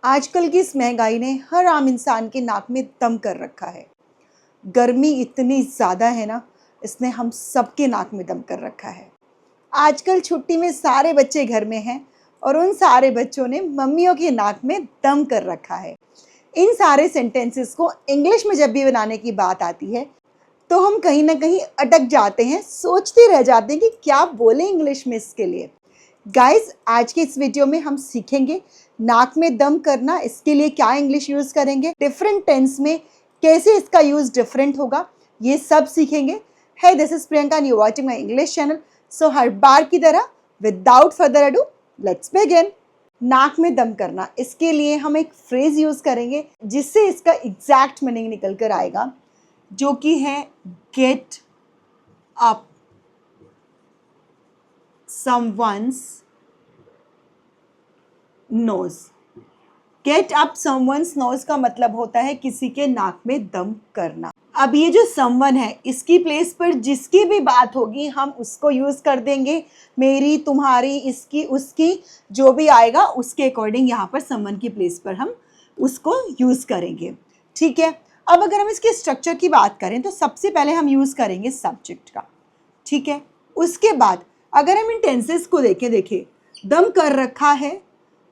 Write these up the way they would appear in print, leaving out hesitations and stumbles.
आजकल की इस महंगाई ने हर आम इंसान के नाक में दम कर रखा है। गर्मी इतनी ज़्यादा है ना, इसने हम सबके नाक में दम कर रखा है। आजकल छुट्टी में सारे बच्चे घर में हैं और उन सारे बच्चों ने मम्मियों के नाक में दम कर रखा है। इन सारे सेंटेंसेस को इंग्लिश में जब भी बनाने की बात आती है तो हम कहीं ना कहीं अटक जाते हैं, सोचते रह जाते हैं कि क्या बोले इंग्लिश में इसके लिए। गाइस, आज के इस वीडियो में हम सीखेंगे नाक में दम करना, इसके लिए क्या इंग्लिश यूज़ करेंगे, डिफरेंट टेंस में कैसे इसका यूज़ डिफरेंट होगा, ये सब सीखेंगे। है this is Priyanka and you watching my English channel. So हर बार की तरह without further ado let's begin. नाक में दम करना, इसके लिए हम एक फ्रेज यूज़ करेंगे जिससे इसका एग्जैक्ट मीनिंग निकल कर आएगा, जो कि है get up someone's nose। Get up someone's nose का मतलब होता है किसी के नाक में दम करना। अब ये जो someone है, इसकी प्लेस पर जिसकी भी बात होगी हम उसको यूज़ कर देंगे। मेरी, तुम्हारी, इसकी, उसकी, जो भी आएगा उसके अकॉर्डिंग यहाँ पर someone की प्लेस पर हम उसको यूज़ करेंगे। ठीक है, अब अगर हम इसके स्ट्रक्चर की बात करें तो सबसे पहले हम यूज़ करेंगे सब्जेक्ट का। ठीक है, उसके बाद अगर हम इन टेंसेस को देखें, दम कर रखा है,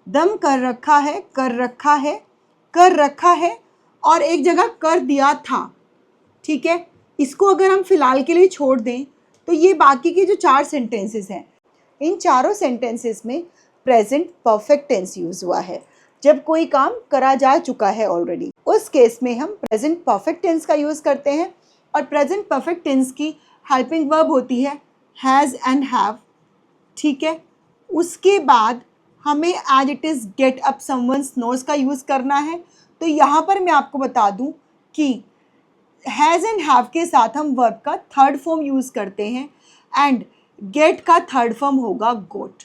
दम कर रखा है, कर रखा है, कर रखा है, और एक जगह कर दिया था। ठीक है, इसको अगर हम फिलहाल के लिए छोड़ दें तो ये बाकी के जो 4 सेंटेंसेस हैं, इन चारों सेंटेंसेस में प्रेजेंट परफेक्ट टेंस यूज़ हुआ है। जब कोई काम करा जा चुका है ऑलरेडी, उस केस में हम प्रेजेंट परफेक्ट टेंस का यूज़ करते हैं। और प्रेजेंट परफेक्ट टेंस की हेल्पिंग वर्ब होती है हैज़ एंड हैव। ठीक है, उसके बाद हमें as it is get up someone's nose का यूज़ करना है। तो यहाँ पर मैं आपको बता दूँ कि हैज़ एंड हैव के साथ हम वर्ब का थर्ड फॉर्म यूज़ करते हैं एंड गेट का थर्ड फॉर्म होगा गोट।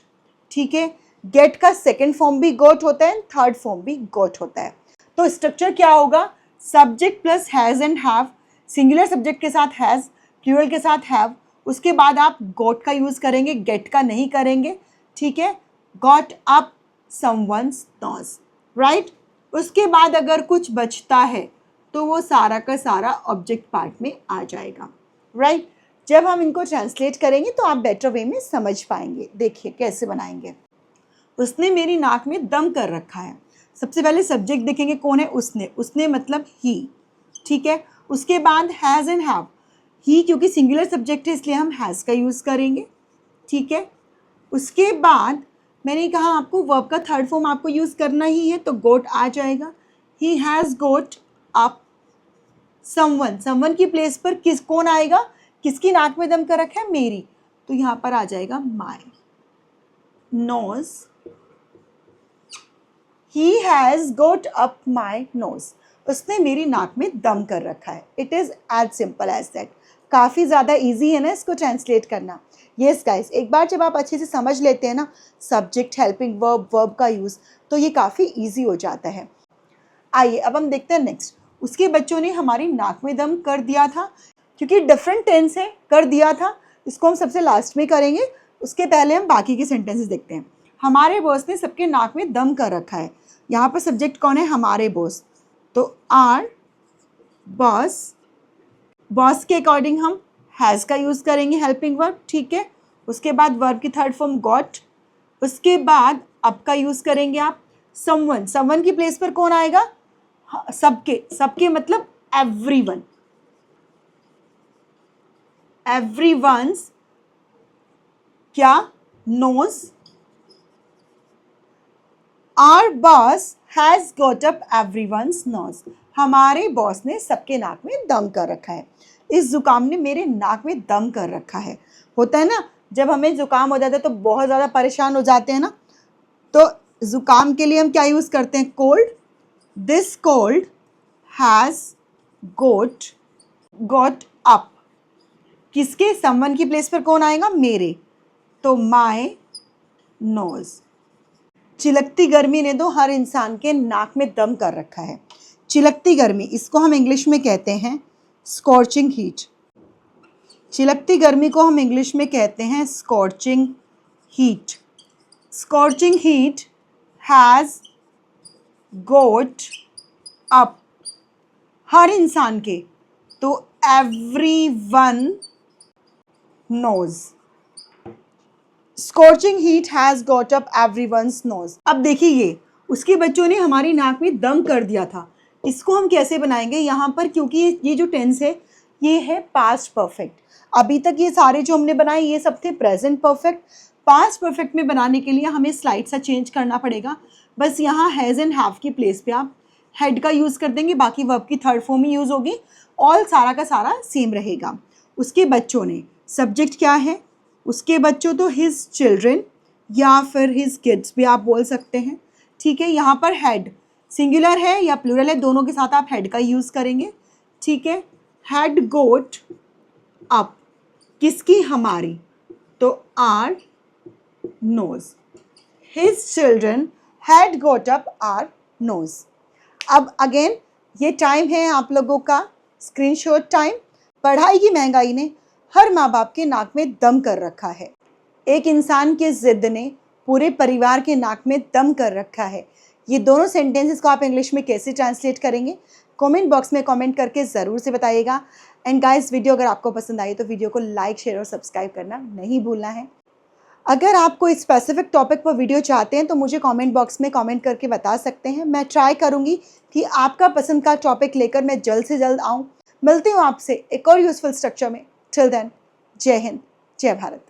ठीक है, गेट का सेकेंड फॉर्म भी गोट होता है, थर्ड फॉर्म भी गोट होता है। तो स्ट्रक्चर क्या होगा, subject plus has and have, singular subject के साथ हैज़, प्लूरल के साथ हैव, उसके बाद आप गोट का यूज़ करेंगे, गेट का नहीं करेंगे। ठीक है, got up someone's nose, right. उसके बाद अगर कुछ बचता है तो वो सारा का सारा ऑब्जेक्ट पार्ट में आ जाएगा, राइट। जब हम इनको ट्रांसलेट करेंगे तो आप बेटर वे में समझ पाएंगे। देखिए कैसे बनाएंगे। उसने मेरी नाक में दम कर रखा है। सबसे पहले सब्जेक्ट देखेंगे, कौन है, उसने, उसने मतलब ही। ठीक है, उसके बाद हैज़ एंड हैव, ही क्योंकि सिंगुलर सब्जेक्ट है इसलिए हम हैज़ का यूज़ करेंगे। ठीक है, उसके बाद मैंने कहा आपको वर्ब का थर्ड फॉर्म आपको यूज़ करना ही है, तो गोट आ जाएगा। ही has got up someone, someone की प्लेस पर कौन आएगा, किसकी नाक में दम कर रखा है, मेरी, तो यहाँ पर आ जाएगा my nose. He has got up my nose, उसने मेरी नाक में दम कर रखा है। It is as simple as that. काफ़ी ज़्यादा ईजी है ना इसको ट्रांसलेट करना। येस गाइस, एक बार जब आप अच्छे से समझ लेते हैं ना सब्जेक्ट, हेल्पिंग वर्ब, वर्ब का यूज़, तो ये काफ़ी ईजी हो जाता है। आइए अब हम देखते हैं नेक्स्ट। उसके बच्चों ने हमारी नाक में दम कर दिया था, क्योंकि डिफरेंट टेंस है, कर दिया था, इसको हम सबसे लास्ट में करेंगे। उसके पहले हम बाकी के सेंटेंसेस देखते हैं। हमारे बॉस ने सबके नाक में दम कर रखा है। यहाँ पर सब्जेक्ट कौन है, हमारे बॉस, तो आर बॉस, बॉस के अकॉर्डिंग हम हैज़ का यूज़ करेंगे, हेल्पिंग वर्ब। ठीक है, उसके बाद वर्ब की थर्ड फॉर्म गॉट, उसके बाद अप का यूज़ करेंगे आप समवन, समवन की प्लेस पर कौन आएगा, सबके, सबके मतलब एवरीवन, एवरीवन्स क्या, nose. Our boss has got up everyone's nose, हमारे बॉस ने सबके नाक में दम कर रखा है। इस जुकाम ने मेरे नाक में दम कर रखा है। होता है ना, जब हमें जुकाम हो जाता है तो बहुत ज़्यादा परेशान हो जाते हैं ना, तो जुकाम के लिए हम क्या यूज़ करते हैं, cold. This cold has got up, किसके, समवन की प्लेस पर कौन आएगा, मेरे, तो माई नोज। चिलकती गर्मी ने तो हर इंसान के नाक में दम कर रखा है। चिलकती गर्मी, इसको हम इंग्लिश में कहते हैं स्कॉर्चिंग हीट। चिलकती गर्मी को हम इंग्लिश में कहते हैं scorching heat. Scorching heat has got up, हर इंसान के, तो everyone knows. Scorching heat has got up everyone's nose. अब देखिए ये उसके बच्चों ने हमारी नाक में दम कर दिया था, इसको हम कैसे बनाएंगे यहाँ पर, क्योंकि ये जो टेंस है ये है पास्ट परफेक्ट। अभी तक ये सारे जो हमने बनाए ये सब थे प्रेजेंट परफेक्ट। पास्ट परफेक्ट में बनाने के लिए हमें स्लाइड सा चेंज करना पड़ेगा। बस यहाँ हैज़ एंड हैव की प्लेस पे आप हेड का यूज़ कर देंगे, बाकी वर्ब की थर्ड फॉर्म ही यूज़ होगी, ऑल सारा का सारा सेम रहेगा। उसके बच्चों ने, सब्जेक्ट क्या है, उसके बच्चों तो हिज चिल्ड्रन या फिर हिज किड्स भी आप बोल सकते हैं, ठीक है। यहाँ पर हेड सिंगुलर है या प्लूरल है, दोनों के साथ आप हेड का यूज़ करेंगे, ठीक है। हेड गोट अप, किसकी, हमारी, तो are knows. His children had goat up are knows. अब अगेन ये टाइम है आप लोगों का स्क्रीनशॉट टाइम। पढ़ाई की महंगाई ने हर माँ बाप के नाक में दम कर रखा है। एक इंसान के जिद ने पूरे परिवार के नाक में दम कर रखा है। ये दोनों सेंटेंसेस को आप इंग्लिश में कैसे ट्रांसलेट करेंगे, कमेंट बॉक्स में कमेंट करके ज़रूर से बताइएगा। एंड गाइस, वीडियो अगर आपको पसंद आई तो वीडियो को लाइक, शेयर और सब्सक्राइब करना नहीं भूलना है। अगर आप कोई स्पेसिफिक टॉपिक पर वीडियो चाहते हैं तो मुझे कमेंट बॉक्स में कमेंट करके बता सकते हैं। मैं ट्राई करूँगी कि आपका पसंद का टॉपिक लेकर मैं जल्द से जल्द आऊँ। मिलती हूँ आपसे एक और यूज़फुल स्ट्रक्चर में। टिल देन, जय हिंद, जय भारत।